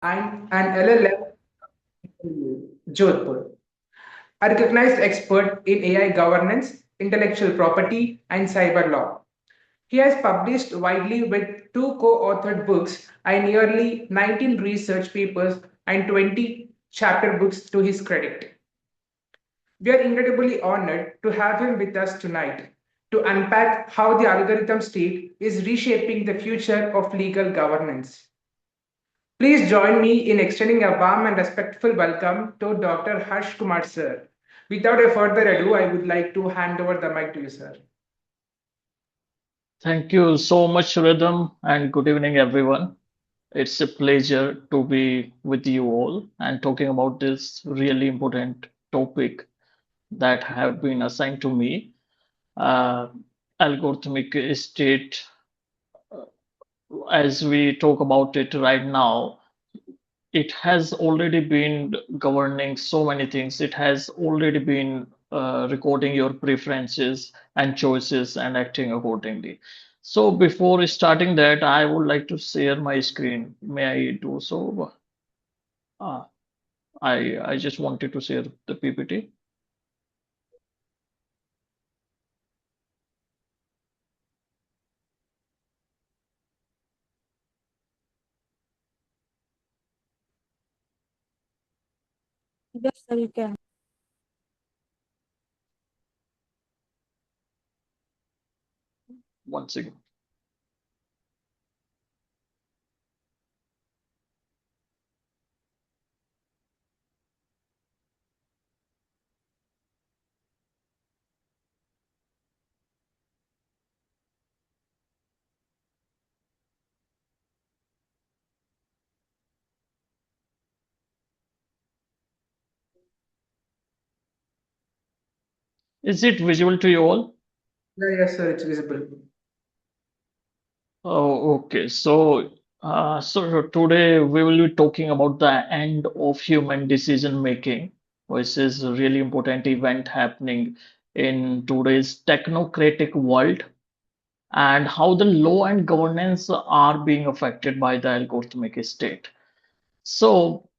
and an LLM in Jodhpur, a recognized expert in AI governance, intellectual property, and cyber law. He has published widely with two co-authored books and nearly 19 research papers and 20 chapter books to his credit. We are incredibly honored to have him with us tonight to unpack how the algorithm state is reshaping the future of legal governance. Please join me in extending a warm and respectful welcome to Dr. Harsh Kumar sir. Without a further ado, I would like to hand over the mic to you, sir. Thank you so much, Rhythm, and good evening, everyone. It's a pleasure to be with you all and talking about this really important topic that have been assigned to me. Uh, Algorithmic state, as we talk about it right now, it has already been governing so many things. It has already been recording your preferences and choices and acting accordingly. So before starting that, I would like to share my screen. May I do so? Uh, I just wanted to share the PPT. Yes, sir, you can. Once again. Is it visible to you all? Yeah, yes, sir, it's visible. Oh, okay. So today we will be talking about the end of human decision making, which is a really important event happening in today's technocratic world, and how the law and governance are being affected by the algorithmic state. So,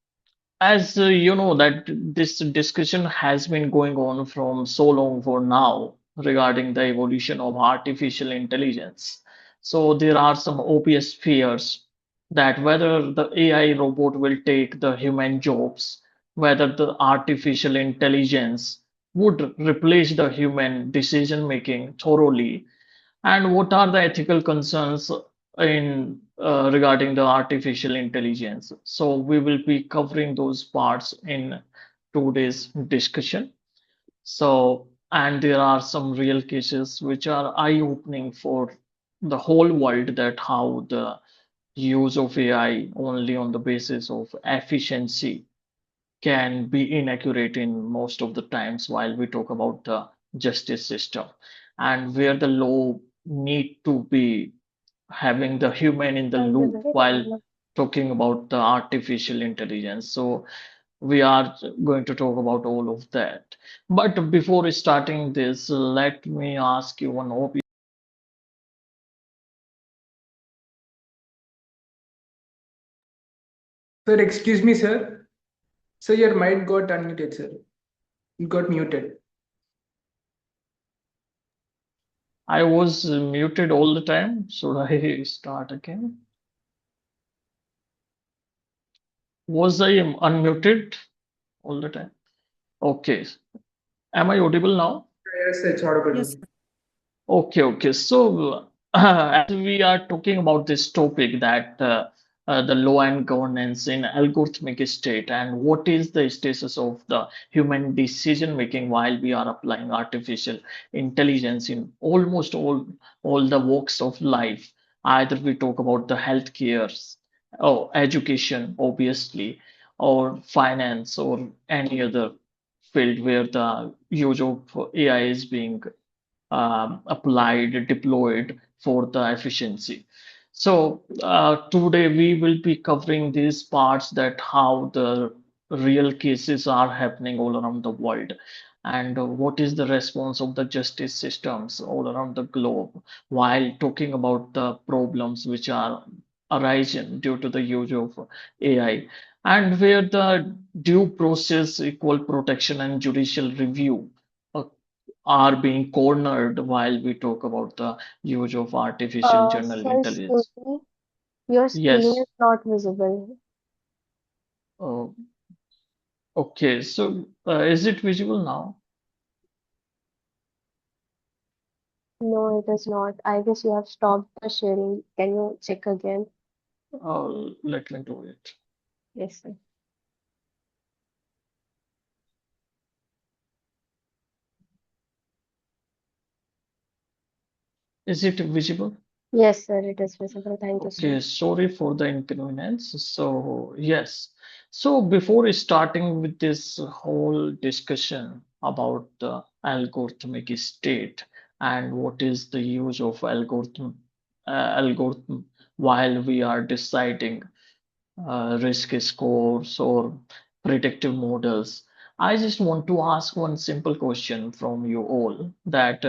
as you know, that this discussion has been going on from so long for now regarding the evolution of artificial intelligence. So there are some obvious fears that whether the AI robot will take the human jobs, whether the artificial intelligence would replace the human decision making thoroughly, and what are the ethical concerns in regarding the artificial intelligence? So we will be covering those parts in today's discussion. So, and there are some real cases which are eye-opening for the whole world that how the use of AI only on the basis of efficiency can be inaccurate in most of the times while we talk about the justice system and where the law need to be having the human in the loop while talking about the artificial intelligence. So we are going to talk about all of that. But before starting this, let me ask you one obvious. Sir, excuse me, sir. So your mic got unmuted, sir. It got muted. I was muted all the time. Should I start again? Was I unmuted all the time? Okay. Am I audible now? Yes, it's audible. Yes, sir. Okay. So, as we are talking about this topic that the law and governance in algorithmic state and what is the status of the human decision making while we are applying artificial intelligence in almost all the walks of life. Either we talk about the healthcare or education, obviously, or finance or any other field where the use of AI is being applied, deployed for the efficiency. So today we will be covering these parts that how the real cases are happening all around the world and what is the response of the justice systems all around the globe while talking about the problems which are arisen due to the use of AI, and where the due process, equal protection, and judicial review uh, are being cornered while we talk about the use of artificial general Sir, excuse intelligence. me, your screen Yes. is not visible. Uh, okay. So, is it visible now? No, it is not. I guess you have stopped the sharing. Can you check again? Let me do it. Yes, sir. Is it visible? Yes, sir, it is visible. Thank you so Okay, much. sorry for the inconvenience. So, yes. So, before starting with this whole discussion about the algorithmic state and what is the use of algorithm while we are deciding risk scores or predictive models, I just want to ask one simple question from you all that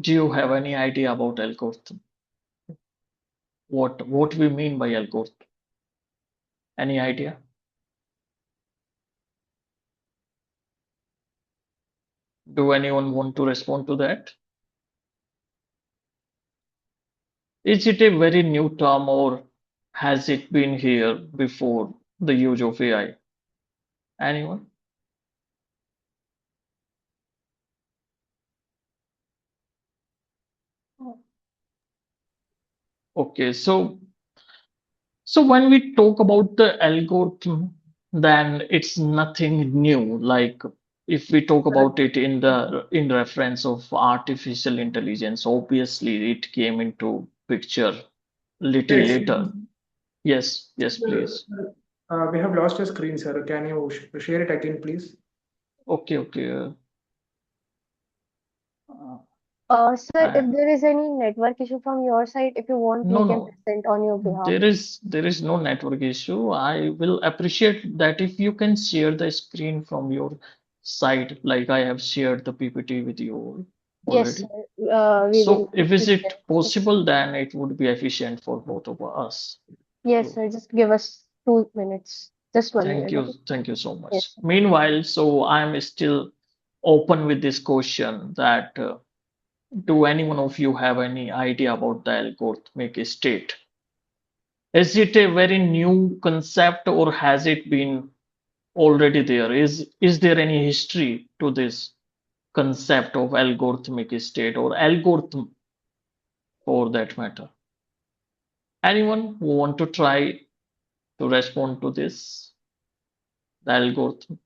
do you have any idea about algorithm? What we mean by algorithm? Any idea? Do anyone want to respond to that? Is it a very new term or has it been here before the use of AI? Anyone? Okay, so when we talk about the algorithm, then it's nothing new. Like if we talk about it in reference of artificial intelligence, obviously it came into picture Sir, little excuse later. me. Yes, yes, Sir, please. we have lost your screen, sir. Can you share it again, please? Okay, okay. Uh, Sir, uh, if there is any network issue from your side, if you want, we no, can no. present on your behalf. There is no network issue. I will appreciate that if you can share the screen from your side, like I have shared the PPT with you Yes, already. sir. We will So if is be it sharing. possible, then it would be efficient for both of us. Yes, So sir. Just give us 2 minutes. Just 1 minute, okay? thank you so much. Yes, sir. Meanwhile, so I'm still open with this question that do any one of you have any idea about the algorithmic state? Is it a very new concept or has it been already there? Is there any history to this concept of algorithmic state or algorithm for that matter? Anyone who want to try to respond to this, the algorithm?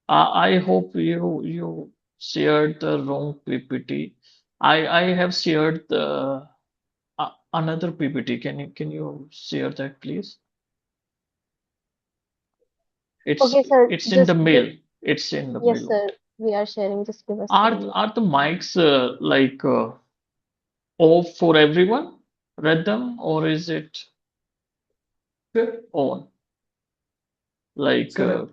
I hope you shared the wrong PPT. I have shared the another PPT. Can you share that please? Okay, sir. It's in the Just give. mail. It's in the Yes, mail. sir. We are sharing. Just give us Are 1 minute. are the mics like off for everyone? Read them or is it Sir, on? Like sir,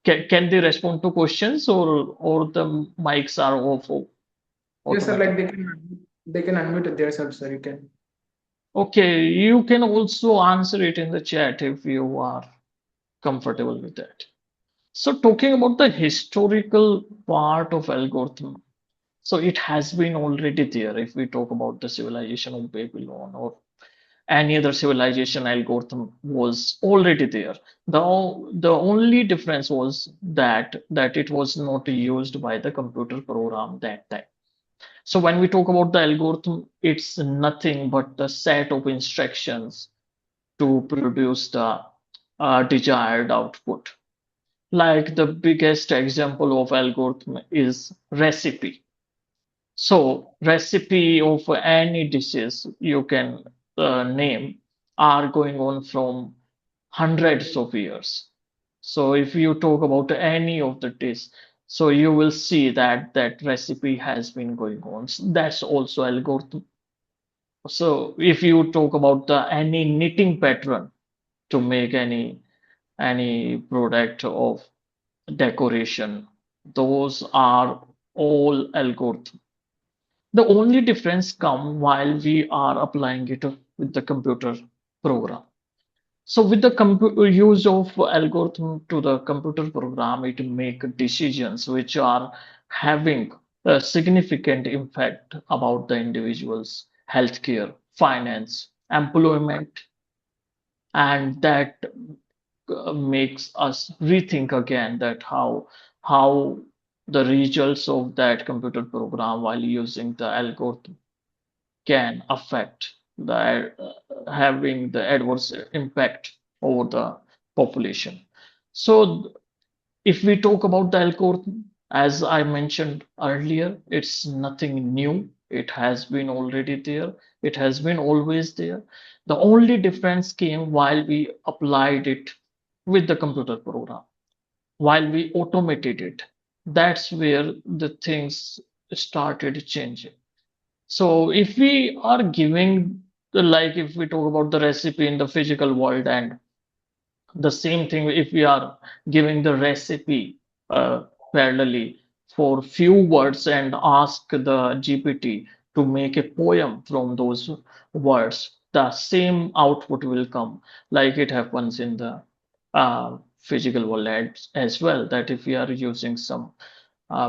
can they respond to questions or the mics are off yes, sir. Like automatically? they can unmute themselves, sir. You can. Okay, you can also answer it in the chat if you are comfortable with that. So talking about the historical part of algorithm, so it has been already there if we talk about the civilization of Babylon or any other civilization algorithm was already there. The only difference was that it was not used by the computer program that time. So when we talk about the algorithm, it's nothing but the set of instructions to produce the desired output. Like the biggest example of algorithm is recipe. So recipe of any dishes you can name are going on from hundreds of years. So if you talk about any of the dish, so you will see that recipe has been going on. That's also algorithm. So if you talk about the any knitting pattern to make any product of decoration, those are all algorithm. The only difference come while we are applying it with the computer program. So with the use of algorithm to the computer program, it make decisions which are having a significant impact about the individual's healthcare, finance, employment, and that makes us rethink again that how the results of that computer program while using the algorithm can affect the having the adverse impact over the population. So if we talk about the algorithm, as I mentioned earlier, it's nothing new. It has been already there. It has been always there. The only difference came while we applied it with the computer program, while we automated it. That's where the things started changing. So if we are giving like if we talk about the recipe in the physical world and the same thing if we are giving the recipe parallelly for few words and ask the GPT to make a poem from those words, the same output will come like it happens in the physical world as well. That if we are using some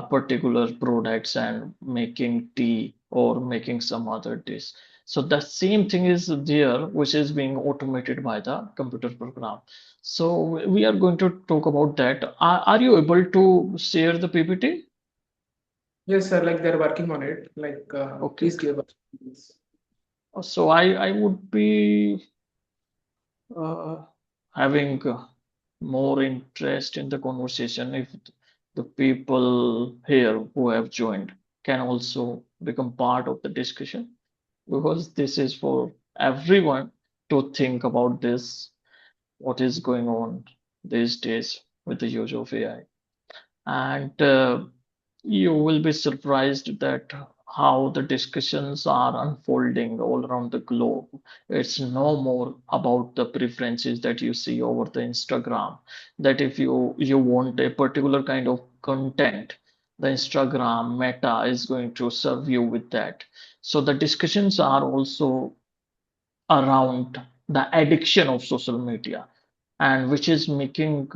particular products and making tea or making some other dish. So the same thing is there, which is being automated by the computer program. So we are going to talk about that. Are you able to share the PPT? Yes, sir. Like they're working on it. Like, Okay. please give us. So I would be uh, having more interest in the conversation if the people here who have joined can also become part of the discussion, because this is for everyone to think about this, what is going on these days with the use of AI. And you will be surprised that how the discussions are unfolding all around the globe. It's no more about the preferences that you see over the Instagram, that if you want a particular kind of content, the Instagram Meta is going to serve you with that. So the discussions are also around the addiction of social media, and which is making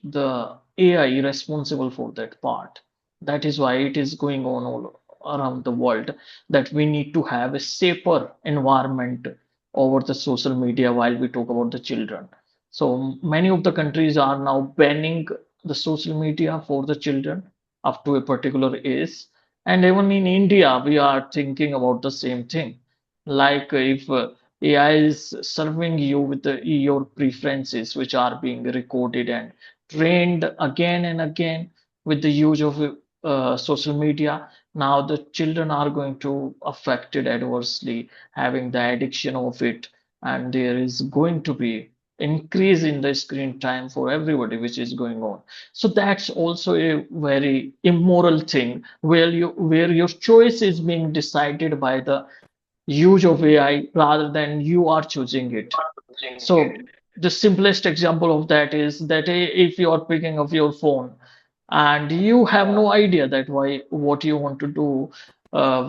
the AI responsible for that part. That is why it is going on all around the world that we need to have a safer environment over the social media while we talk about the children. So many of the countries are now banning the social media for the children up to a particular age. And even in India, we are thinking about the same thing. Like if AI is serving you with your preferences, which are being recorded and trained again and again with the use of social media. Now the children are going to affected adversely, having the addiction of it, and there is going to be increase in the screen time for everybody, which is going on. So that's also a very immoral thing where your choice is being decided by the use of AI rather than you are choosing it. So the simplest example of that is that if you are picking up your phone and you have no idea that why what you want to do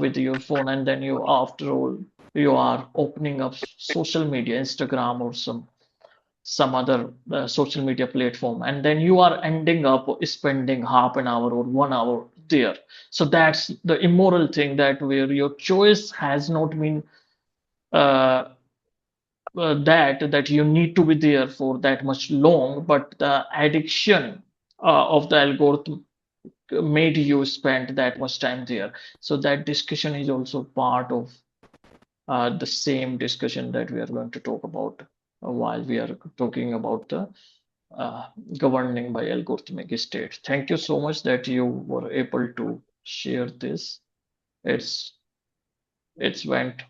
with your phone, and then you after all you are opening up social media, Instagram or some other social media platform, and then you are ending up spending half an hour or 1 hour there. So that's the immoral thing, that where your choice has not been uh, that you need to be there for that much long, but the addiction of the algorithm made you spend that much time there. So that discussion is also part of the same discussion that we are going to talk about while we are talking about the uh, governing by algorithmic state. Thank you so much that you were able to share this. It's it's went.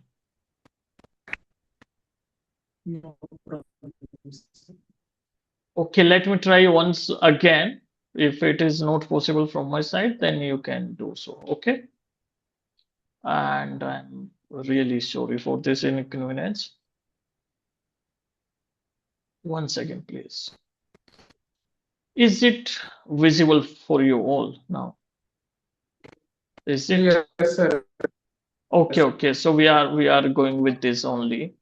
No problem. Okay, let me try once again. If it is not possible from my side, then you can do so. Okay. And I'm really sorry for this inconvenience. One second, please. Is it visible for you all now? Is it? Yes, sir. Okay, okay. So we are going with this only.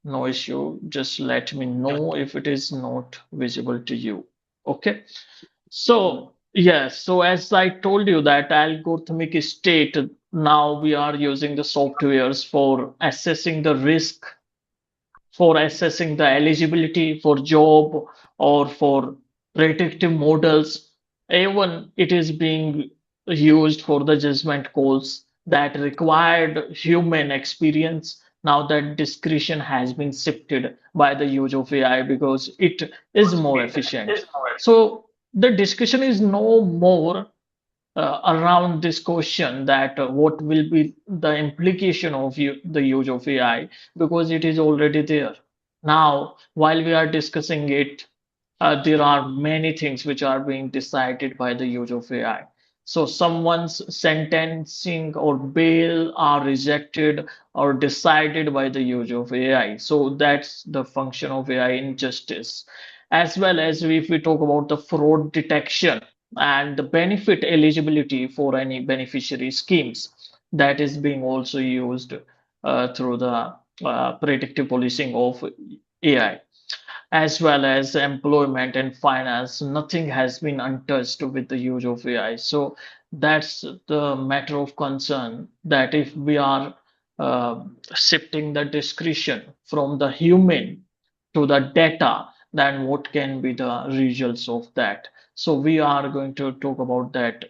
No issue. Just let me know if it is not visible to you. Okay. So yes, so as I told you that algorithmic state, now we are using the softwares for assessing the risk, for assessing the eligibility for job or for predictive models. Even it is being used for the judgment calls that required human experience. Now that discretion has been shifted by the use of AI because it is more efficient. So the discussion is no more around this question that what will be the implication of the use of AI because it is already there. Now, while we are discussing it, there are many things which are being decided by the use of AI. So someone's sentencing or bail are rejected or decided by the use of AI. So that's the function of AI in justice. As well as if we talk about the fraud detection and the benefit eligibility for any beneficiary schemes, that is being also used through the predictive policing of AI, as well as employment and finance. Nothing has been untouched with the use of AI. So that's the matter of concern that if we are uh, shifting the discretion from the human to the data, then what can be the results of that? So we are going to talk about that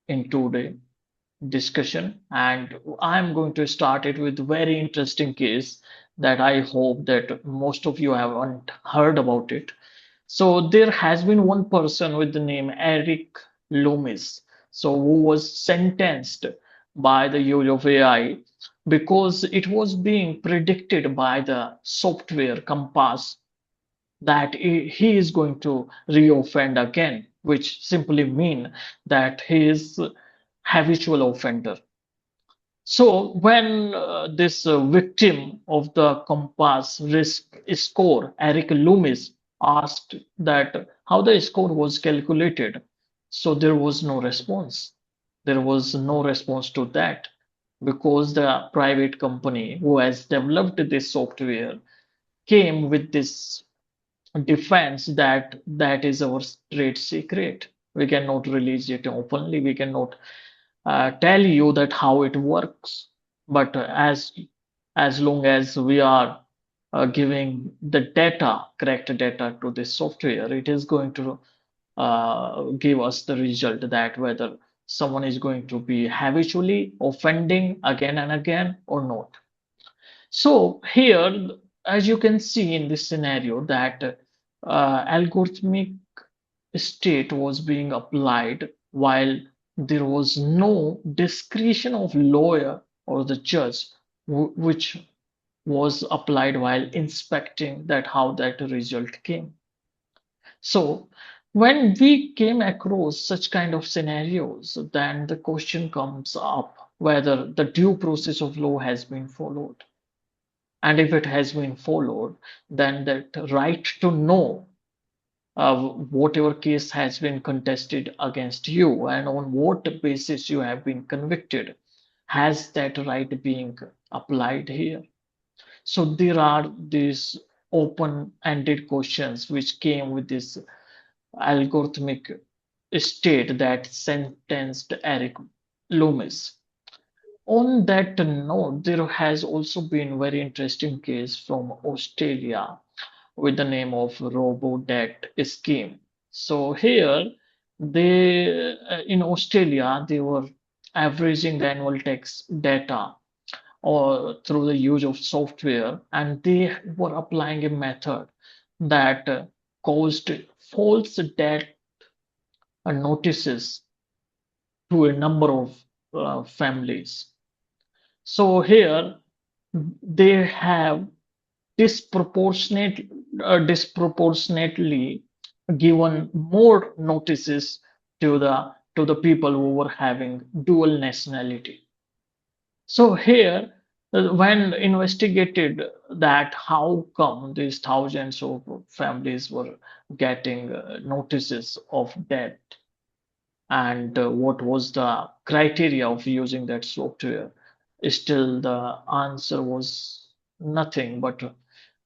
in today discussion, and I'm going to start it with a very interesting case that I hope that most of you haven't heard about it. So there has been one person with the name Eric Loomis, so who was sentenced by the use of AI because it was being predicted by the software Compass that he is going to reoffend again, which simply mean that he is habitual offender. So when this victim of the Compass risk score, Eric Loomis, asked that how the score was calculated, so there was no response. There was no response to that because the private company who has developed this software came with this defense that that is our trade secret. We cannot release it openly. We cannot tell you that how it works. But as long as we are giving the data, correct data to this software, it is going to give us the result that whether someone is going to be habitually offending again and again or not. So here, as you can see in this scenario, that algorithmic state was being applied while there was no discretion of lawyer or the judge which was applied while inspecting that how that result came. So when we came across such kind of scenarios, then the question comes up whether the due process of law has been followed. And if it has been followed, then that right to know whatever case has been contested against you and on what basis you have been convicted, has that right being applied here? So there are these open-ended questions which came with this algorithmic state that sentenced Eric Loomis. On that note, there has also been very interesting case from Australia with the name of robo debt scheme. So here they in Australia they were averaging the annual tax data or through the use of software, and they were applying a method that caused false debt notices to a number of families. So here they have disproportionate, disproportionately given more notices to the people who were having dual nationality. So here, when investigated that how come these thousands of families were getting notices of death and what was the criteria of using that software, Still, the answer was nothing, but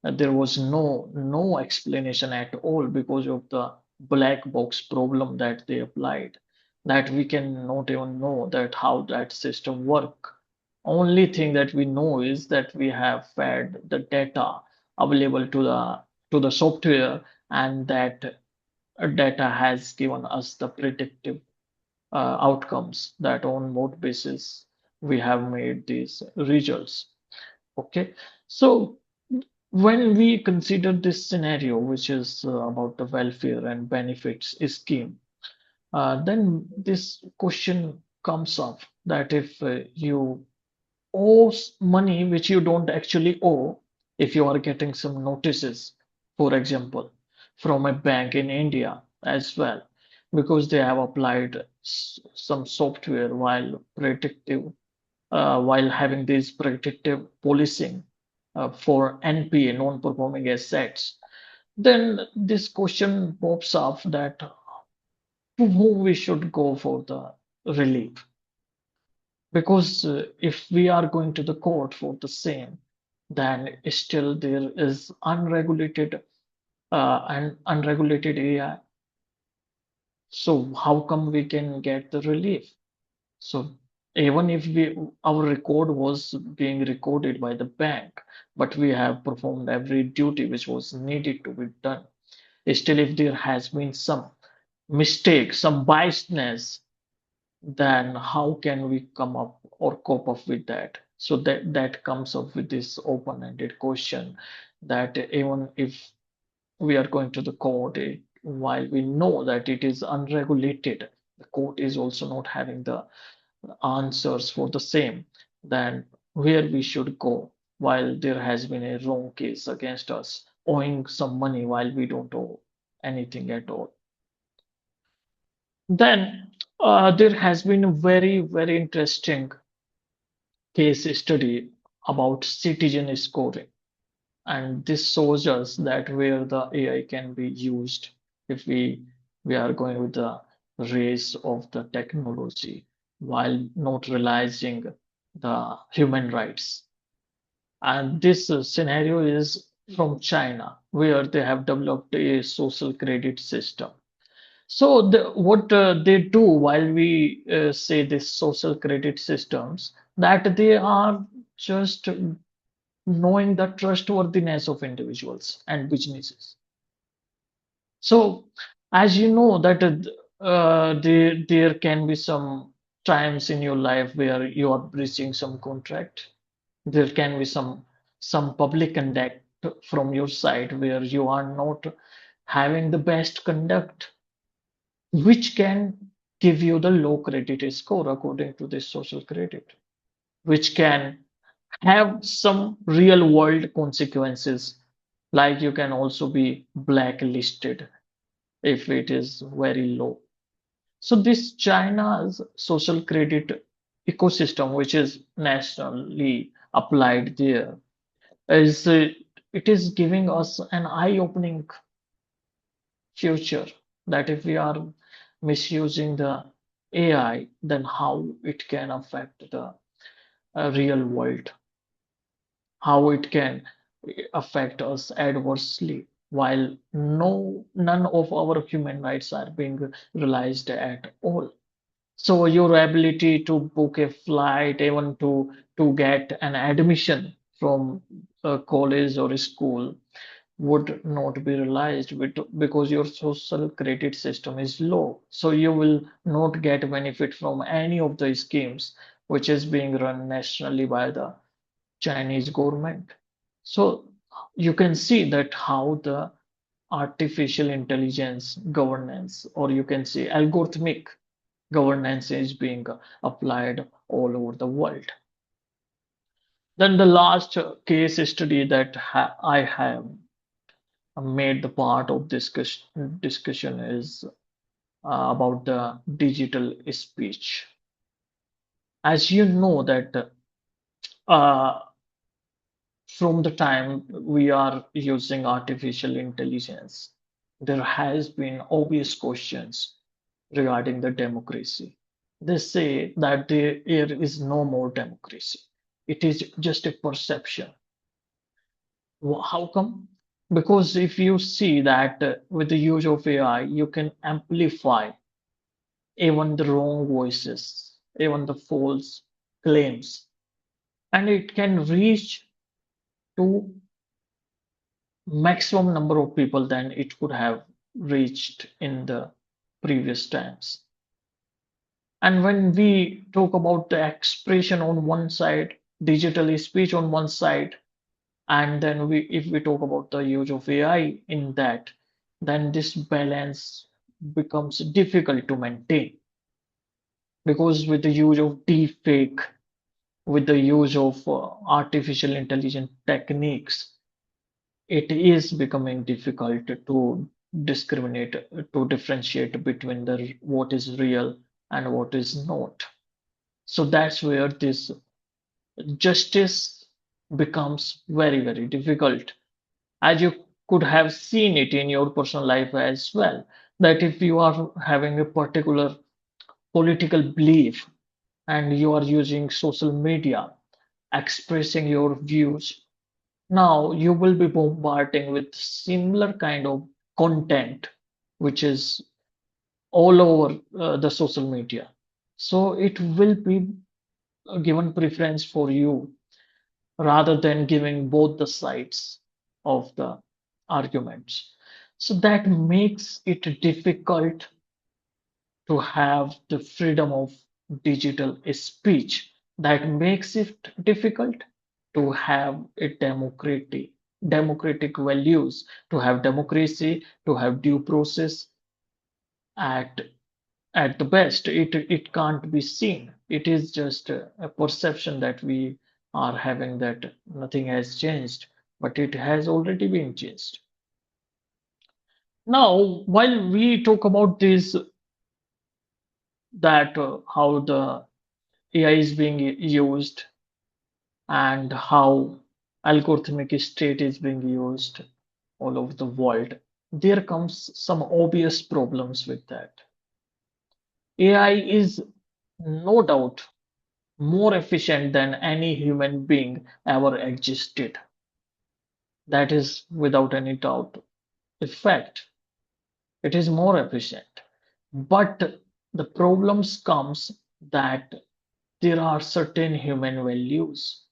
there was no explanation at all because of the black box problem that they applied, that we can not even know that how that system work. Only thing that we know is that we have fed the data available to the software, and that data has given us the predictive outcomes that on what basis we have made these results. Okay, so when we consider this scenario, which is about the welfare and benefits scheme, then this question comes up that if you owe money which you don't actually owe, if you are getting some notices, for example, from a bank in India as well, because they have applied some software while having this predictive policing for NPA, non-performing assets, then this question pops up that to whom we should go for the relief. Because if we are going to the court for the same, then still there is unregulated AI. So how come we can get the relief? So even if our record was being recorded by the bank, but we have performed every duty which was needed to be done, still if there has been some mistake, some biasness, then how can we come up or cope up with that? So that comes up with this open-ended question that even if we are going to the court, while we know that it is unregulated, the court is also not having the answers for the same, then where we should go while there has been a wrong case against us, owing some money while we don't owe anything at all. Then there has been a very interesting case study about citizen scoring, and this shows us that where the AI can be used if we are going with the race of the technology while not realizing the human rights. And this scenario is from China, where they have developed a social credit system. So what they do while we say this social credit systems, that they are just knowing the trustworthiness of individuals and businesses. So as you know that there can be some times in your life where you are breaching some contract. There can be some public conduct from your side where you are not having the best conduct, which can give you the low credit score according to this social credit, which can have some real world consequences, like you can also be blacklisted if it is very low. So this China's social credit ecosystem, which is nationally applied there, is it is giving us an eye-opening future that if we are misusing the AI, then how it can affect the real world, how it can affect us adversely, while none of our human rights are being realized at all. So your ability to book a flight, even to get an admission from a college or a school, would not be realized because your social credit system is low. So you will not get benefit from any of the schemes which is being run nationally by the Chinese government. So you can see that how the artificial intelligence governance, or you can say algorithmic governance, is being applied all over the world. Then the last case study that I have made the part of discussion is about the digital speech. As you know that uh, from the time we are using artificial intelligence, there has been obvious questions regarding the democracy. They say that there is no more democracy. It is just a perception. How come? Because if you see that with the use of AI, you can amplify even the wrong voices, even the false claims, and it can reach to maximum number of people than it could have reached in the previous times. And when we talk about the expression on one side, digital speech on one side, and then if we talk about the use of AI in that, then this balance becomes difficult to maintain because with the use of deepfake, with the use of artificial intelligence techniques, it is becoming difficult to discriminate, to differentiate between the what is real and what is not. So that's where this justice becomes very, very difficult. As you could have seen it in your personal life as well, that if you are having a particular political belief and you are using social media, expressing your views, now you will be bombarding with similar kind of content, which is all over the social media. So it will be given preference for you rather than giving both the sides of the arguments. So that makes it difficult to have the freedom of digital speech. That makes it difficult to have a democratic values, to have democracy, to have due process at at the best. It can't be seen. It is just a perception that we are having that nothing has changed, but it has already been changed. Now, while we talk about this, that how the AI is being used and how algorithmic state is being used all over the world, there comes some obvious problems with that. AI is no doubt more efficient than any human being ever existed. That is without any doubt a fact. It is more efficient. But the problems comes that there are certain human values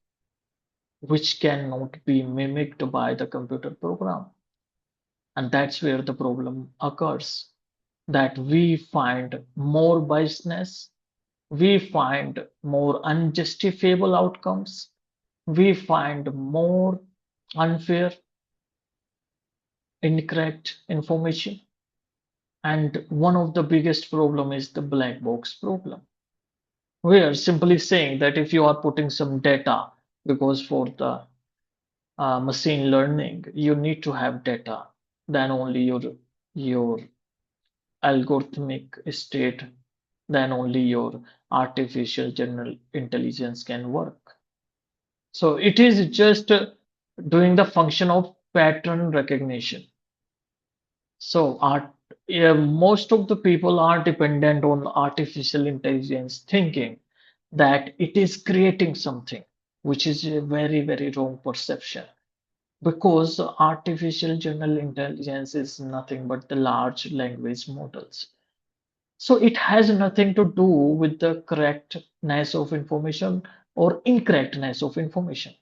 which cannot be mimicked by the computer program. And that's where the problem occurs. That we find more biasness, we find more unjustifiable outcomes, we find more unfair, incorrect information. And one of the biggest problem is the black box problem. We are simply saying that if you are putting some data, because for the machine learning, you need to have data, then only your algorithmic state, then only your artificial general intelligence can work. So it is just doing the function of pattern recognition. So most of the people are dependent on artificial intelligence thinking that it is creating something, which is a very, very wrong perception. Because artificial general intelligence is nothing but the large language models. So it has nothing to do with the correctness of information or incorrectness of information.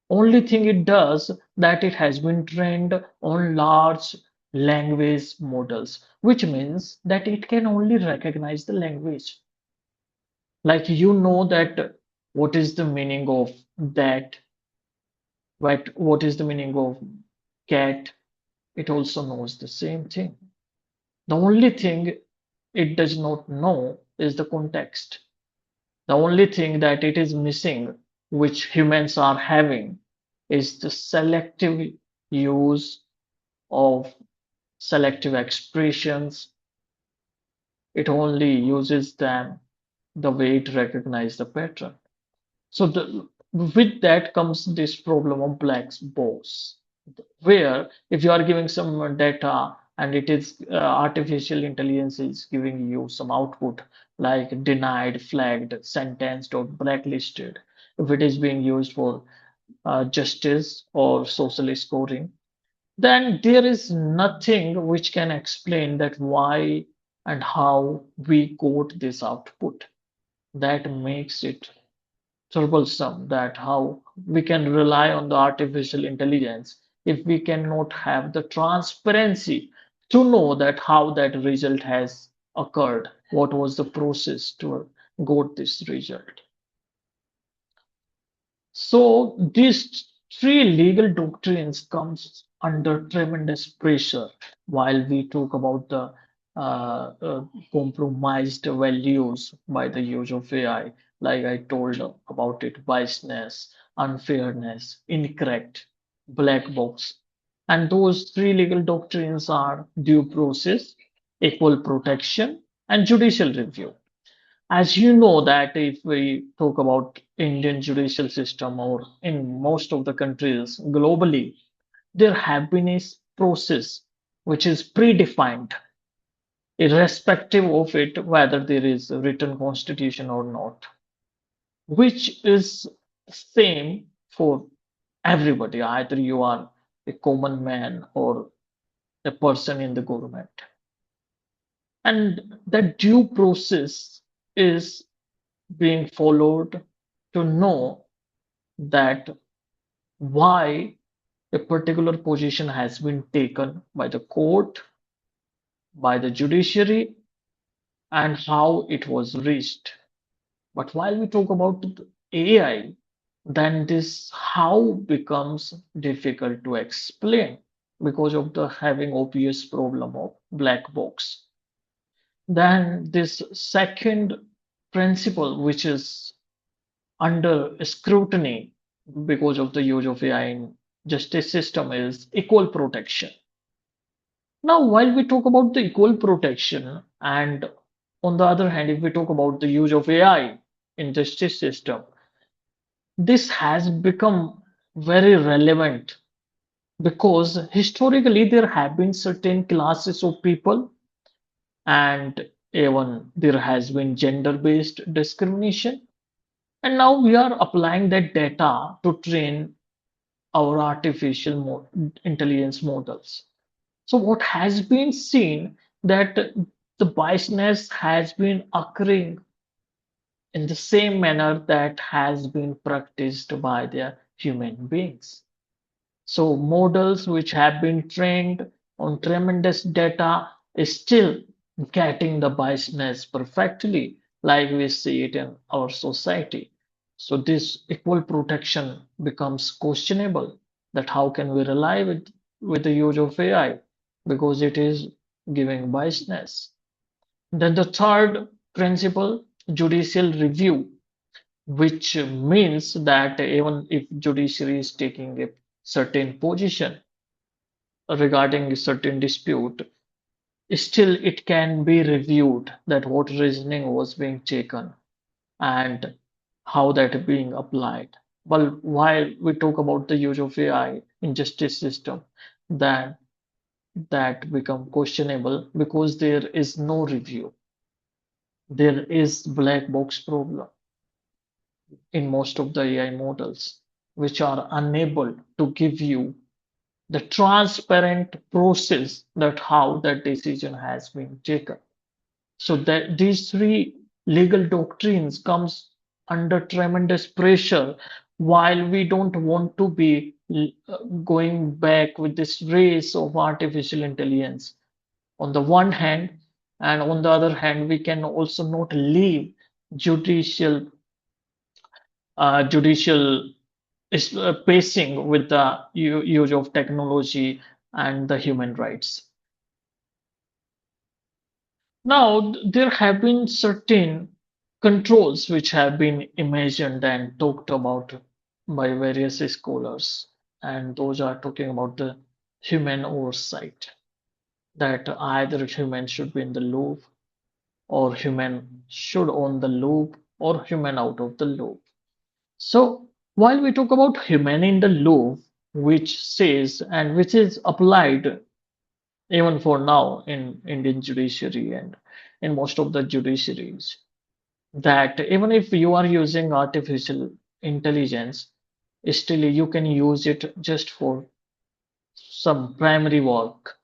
Only thing it does that it has been trained on large language models, which means that it can only recognize the language. Like you know that what is the meaning of that, right? What is the meaning of cat? It also knows the same thing. The only thing it does not know is the context. The only thing that it is missing, which humans are having, is the selective use of selective expressions. It only uses them the way it recognizes the pattern. So with that comes this problem of black box, where if you are giving some data and it is artificial intelligence is giving you some output like denied, flagged, sentenced, or blacklisted, if it is being used for justice or social scoring, then there is nothing which can explain that why and how we got this output. That makes it troublesome, that how we can rely on the artificial intelligence if we cannot have the transparency to know that how that result has occurred, what was the process to got this result. So these three legal doctrines comes under tremendous pressure while we talk about the compromised values by the use of AI, like I told about it, biasness, unfairness, incorrect, black box. And those three legal doctrines are due process, equal protection, and judicial review. As you know that if we talk about Indian judicial system or in most of the countries globally, there have been a process which is predefined, irrespective of it whether there is a written constitution or not, which is same for everybody, either you are a common man or a person in the government. And that due process is being followed to know that why a particular position has been taken by the court, by the judiciary, and how it was reached. But while we talk about AI, then this how becomes difficult to explain because of the having obvious problem of black box. Then this second principle, which is under scrutiny because of the use of AI in justice system, is equal protection. Now, while we talk about the equal protection, and on the other hand, if we talk about the use of AI in justice system, this has become very relevant because historically there have been certain classes of people and even there has been gender-based discrimination. And now we are applying that data to train our artificial intelligence models. So what has been seen that the biasness has been occurring in the same manner that has been practiced by the human beings. So models which have been trained on tremendous data is still getting the biasness perfectly, like we see it in our society. So this equal protection becomes questionable. That how can we rely with the use of AI because it is giving biasness. Then the third principle, judicial review, which means that even if judiciary is taking a certain position regarding a certain dispute, still it can be reviewed that what reasoning was being taken and how that being applied. But while we talk about the use of AI in justice system, then that become questionable because there is no review. There is black box problem in most of the AI models, which are unable to give you the transparent process that how that decision has been taken. So that these three legal doctrines comes under tremendous pressure while we don't want to be going back with this race of artificial intelligence on the one hand, and on the other hand, we can also not leave judicial judicial is pacing with the use of technology and the human rights. Now, there have been certain controls which have been imagined and talked about by various scholars, and those are talking about the human oversight, that either human should be in the loop, or human should own the loop, or human out of the loop. So, while we talk about human in the loop, which says and which is applied even for now in Indian judiciary and in most of the judiciaries, that even if you are using artificial intelligence, still you can use it just for some primary work,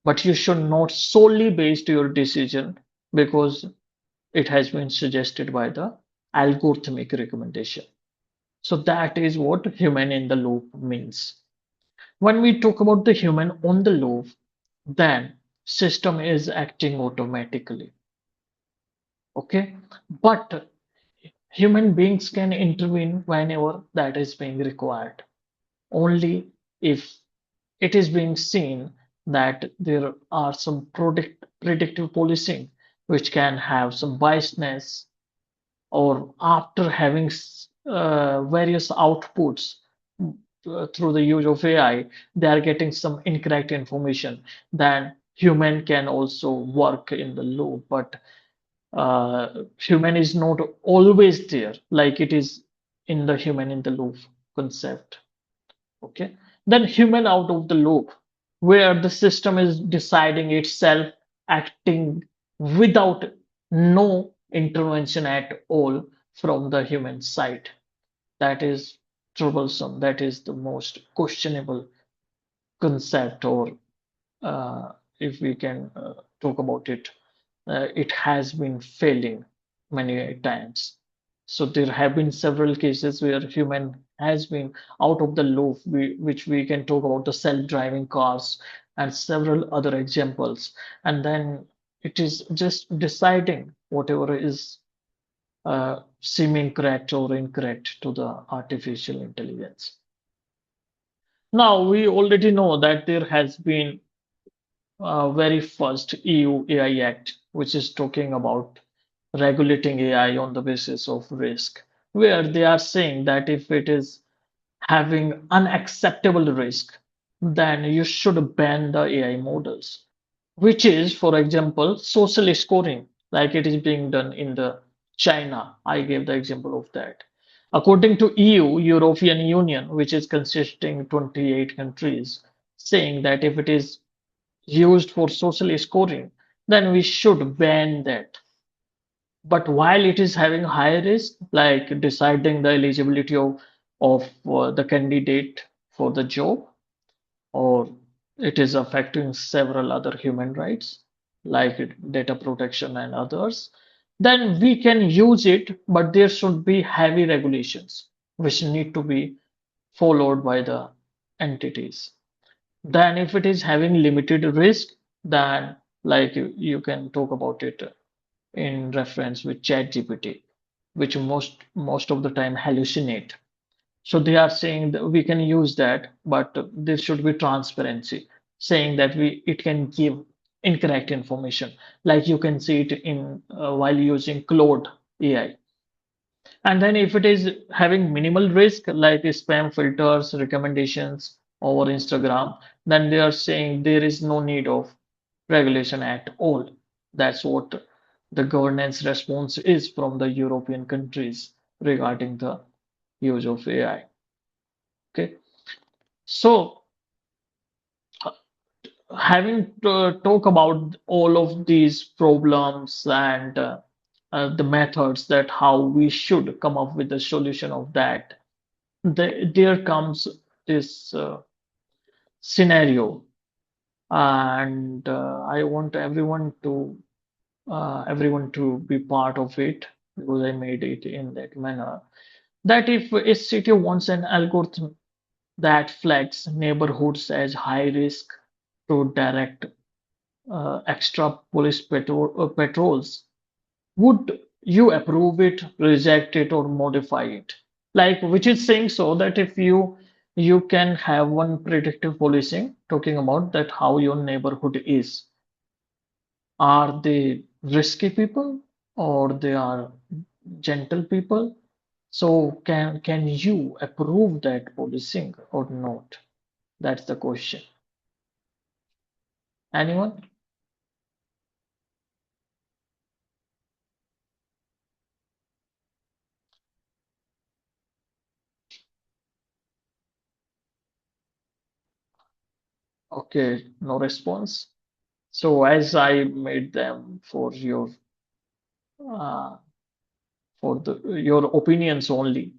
but you should not solely base your decision because it has been suggested by the algorithmic recommendation. So that is what human in the loop means. When we talk about the human on the loop, then system is acting automatically. Okay, but human beings can intervene whenever that is being required. Only if it is being seen that there are some predictive policing which can have some biasness, or after having various outputs through the use of AI, they are getting some incorrect information, then human can also work in the loop. But human is not always there, like it is in the human in the loop concept. Okay, then human out of the loop, where the system is deciding itself, acting without no intervention at all from the human side. That is troublesome. That is the most questionable concept, or if we can talk about it, it has been failing many times. So there have been several cases where human has been out of the loop, which we can talk about the self-driving cars and several other examples. And then it is just deciding whatever is seeming correct or incorrect to the artificial intelligence. Now, we already know that there has been very first EU AI Act, which is talking about regulating AI on the basis of risk, where they are saying that if it is having unacceptable risk, then you should ban the AI models, which is, for example, social scoring, like it is being done in the China. I gave the example of that. According to EU, European Union, which is consisting 28 countries, saying that if it is used for social scoring, then we should ban that. But while it is having high risk, like deciding the eligibility of the candidate for the job, or it is affecting several other human rights, like data protection and others, then we can use it, but there should be heavy regulations which need to be followed by the entities. Then if it is having limited risk, then like you can talk about it in reference with ChatGPT, which most of the time hallucinate. So they are saying that we can use that, but there should be transparency, saying that we it can give incorrect information, like you can see it in while using Claude AI. And then if it is having minimal risk, like spam filters, recommendations over Instagram, then they are saying there is no need of regulation at all. That's what the governance response is from the European countries regarding the use of AI. Okay. So having to talk about all of these problems and the methods that how we should come up with the solution of that, there comes this scenario, and I want everyone to be part of it because I made it in that manner. That if a city wants an algorithm that flags neighborhoods as high risk to direct extra police patrols, would you approve it, reject it, or modify it? Like, which is saying so that if you can have one predictive policing talking about that how your neighborhood is, are they risky people or they are gentle people? So can you approve that policing or not? That's the question. Anyone? Okay, no response. So as I made them uh, for your opinions only,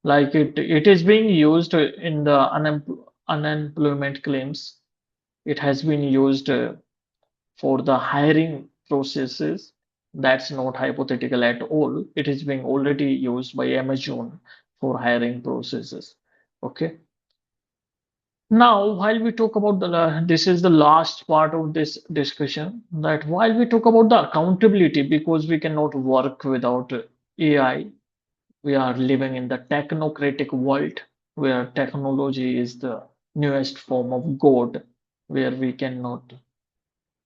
Like it is being used in the unemployment claims. It has been used for the hiring processes. That's not hypothetical at all. It is being already used by Amazon for hiring processes. Okay. Now, while we talk about this is the last part of this discussion, that while we talk about the accountability, because we cannot work without AI, we are living in the technocratic world where technology is the newest form of God, where we cannot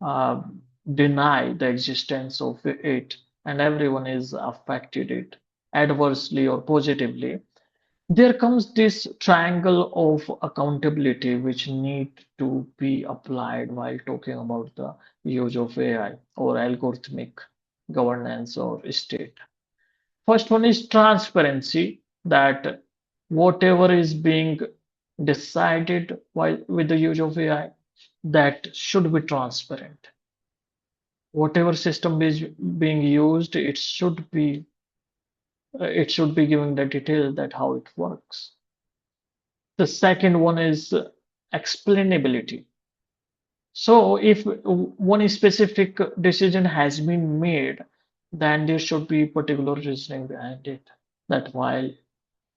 uh, deny the existence of it, and everyone is affected it adversely or positively. There comes this triangle of accountability which need to be applied while talking about the use of AI or algorithmic governance or state. First one is transparency, that whatever is being decided while with the use of AI, that should be transparent. Whatever system is being used, it should be given the detail that how it works. The second one is explainability. So if one specific decision has been made, then there should be particular reasoning behind it. That while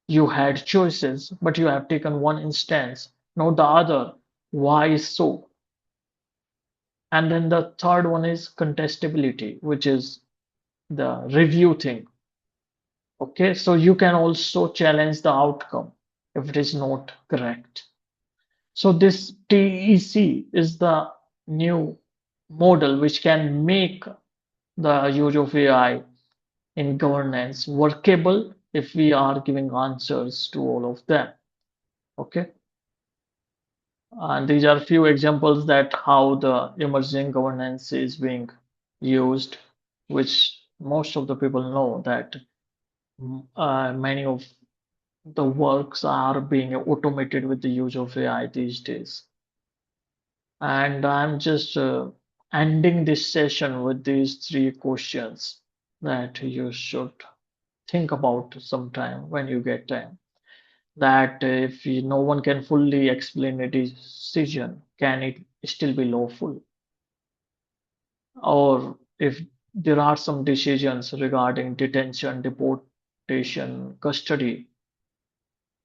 you had choices, but you have taken one instance, not the other. Why so? And then the third one is contestability, which is the review thing. Okay, so you can also challenge the outcome if it is not correct. So this TEC is the new model which can make the use of AI in governance workable if we are giving answers to all of them. Okay. And these are few examples that how the emerging governance is being used, which most of the people know that many of the works are being automated with the use of AI these days. And I'm just ending this session with these three questions that you should think about sometime when you get time. That if no one can fully explain a decision, can it still be lawful? Or if there are some decisions regarding detention, deportation, custody,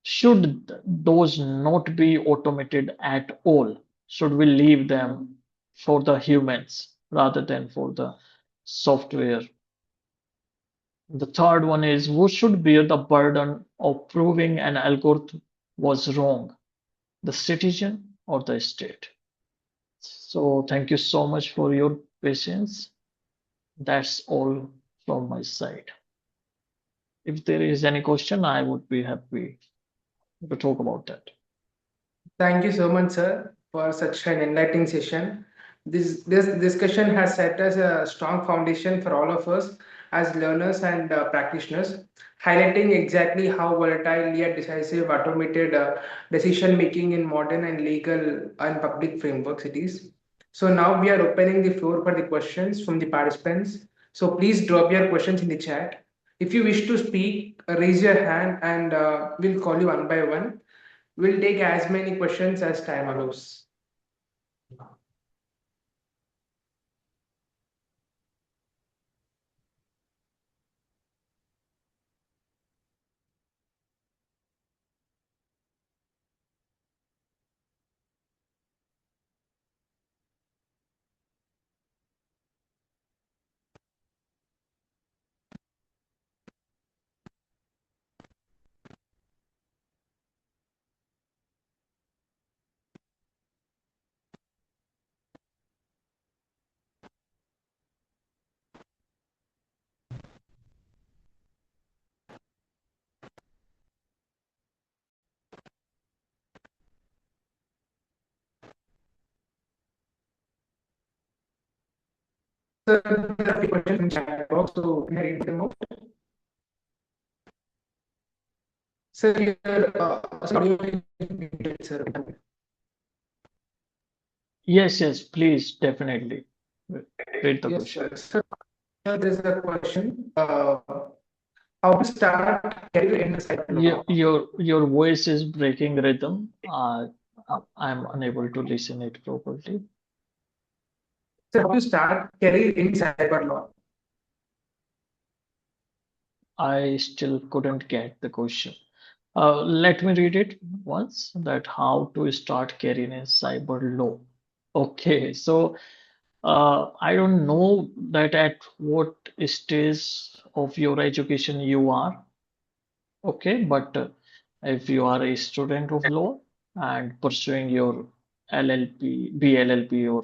should those not be automated at all? Should we leave them for the humans rather than for the software? The third one is who should bear the burden of proving an algorithm was wrong, the citizen or the state? So, thank you so much for your patience. That's all from my side. If there is any question, I would be happy to talk about that. Thank you so much, sir, for such an enlightening session. This discussion has set us a strong foundation for all of us as learners and practitioners, highlighting exactly how volatile yet decisive automated decision making in modern and legal and public frameworks it is. So now we are opening the floor for the questions from the participants. So please drop your questions in the chat. If you wish to speak, raise your hand and we'll call you one by one. We'll take as many questions as time allows. So there are a few questions in chat box, so can I read them out? Sir, your audio is muted, sir. Yes, please, definitely. Read the Yes, question. sir. Sir, here there is a question. how to start career in the cyber law. Your voice is breaking rhythm. I'm unable to listen it properly. So how to start career in cyber law. I still couldn't get the question. Let me read it once. That how to start career in cyber law. Okay, so I don't know that at what stage of your education you are. Okay, but if you are a student of law and pursuing your LLP, BLLP, or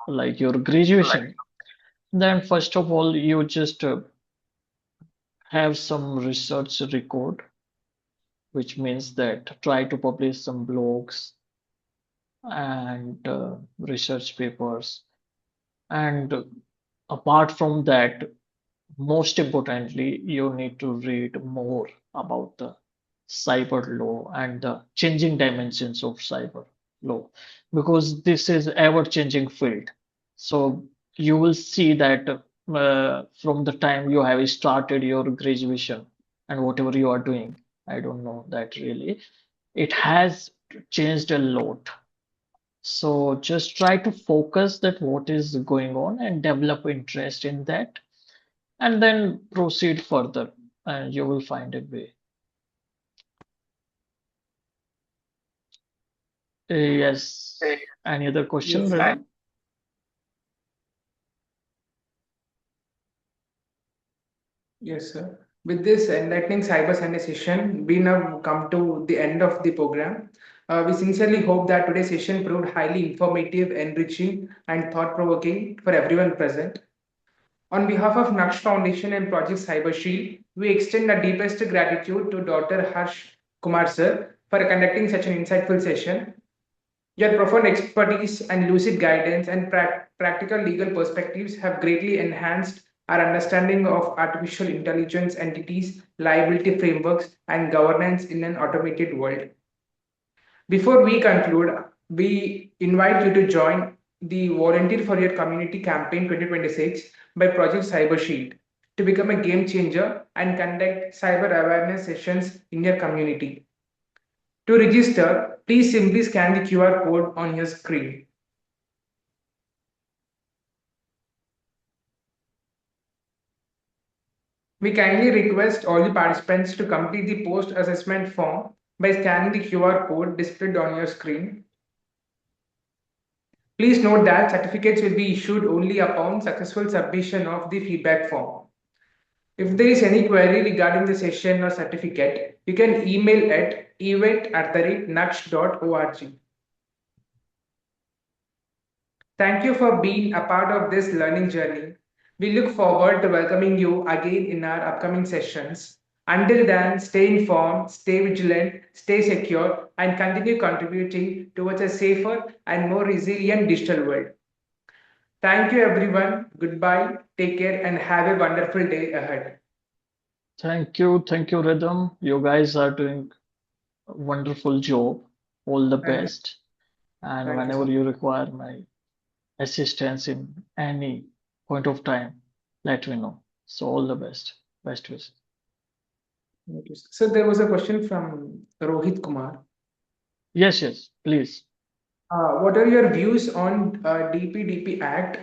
like your graduation, then first of all, you just have some research record, which means that try to publish some blogs and research papers. And apart from that, most importantly, you need to read more about the cyber law and the changing dimensions of cyber law because this is ever-changing field. So you will see that from the time you have started your graduation and whatever you are doing, I don't know that really, it has changed a lot. So just try to focus that what is going on and develop interest in that and then proceed further and you will find a way. Yes. Any other question, Yes. Rhythm? Yes, sir. With this enlightening cyber Sunday session, we now come to the end of the program. We sincerely hope that today's session proved highly informative, enriching, and thought-provoking for everyone present. On behalf of Naksh Foundation and Project Cyber Shield, we extend our deepest gratitude to Dr. Harsh Kumar sir for conducting such an insightful session. Your profound expertise and lucid guidance and practical legal perspectives have greatly enhanced our understanding of artificial intelligence entities, liability frameworks, and governance in an automated world. Before we conclude, we invite you to join the Volunteer for Your Community campaign 2026 by Project Cyber Shield to become a game changer and conduct cyber awareness sessions in your community. To register, please simply scan the QR code on your screen. We kindly request all the participants to complete the post-assessment form by scanning the QR code displayed on your screen. Please note that certificates will be issued only upon successful submission of the feedback form. If there is any query regarding the session or certificate, you can email at event@naksh.org. Thank you for being a part of this learning journey. We look forward to welcoming you again in our upcoming sessions. Until then, stay informed, stay vigilant, stay secure, and continue contributing towards a safer and more resilient digital world. Thank you, everyone. Goodbye, take care, and have a wonderful day ahead. Thank you, Rhythm. You guys are doing a wonderful job. All the Thank you. best. And Thank you, whenever sir. you require my assistance in any point of time, let me know. So all the best. Best wishes. Thank you, sir. So there was a question from Rohit Kumar. Yes, please. What are your views on DPDP Act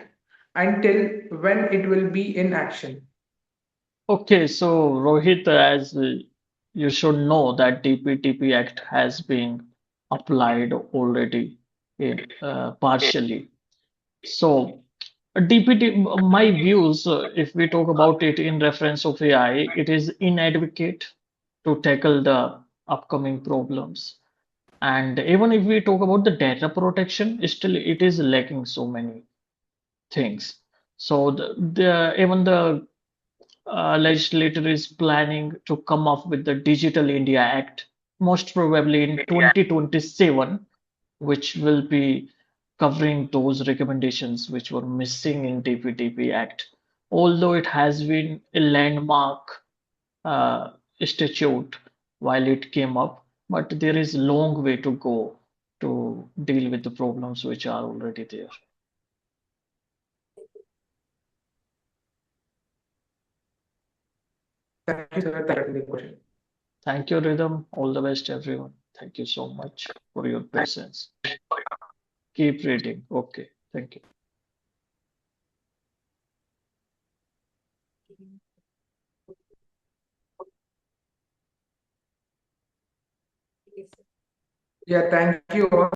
until when it will be in action? Okay, so Rohit, as you should know that DPTP Act has been applied already in partially. So DPT, my views, if we talk about it in reference of AI, it is inadequate to tackle the upcoming problems. And even if we talk about the data protection, still it is lacking so many things. So even the legislature is planning to come up with the Digital India Act, most probably in 2027, which will be covering those recommendations which were missing in DPTP Act. Although it has been a landmark uh, statute while it came up, but there is a long way to go to deal with the problems which are already there. Thank you, sir. That's the question. Thank you, Rhythm. All the best, everyone. Thank you so much for your patience. Keep reading. Okay. Thank you. Yeah, thank you all.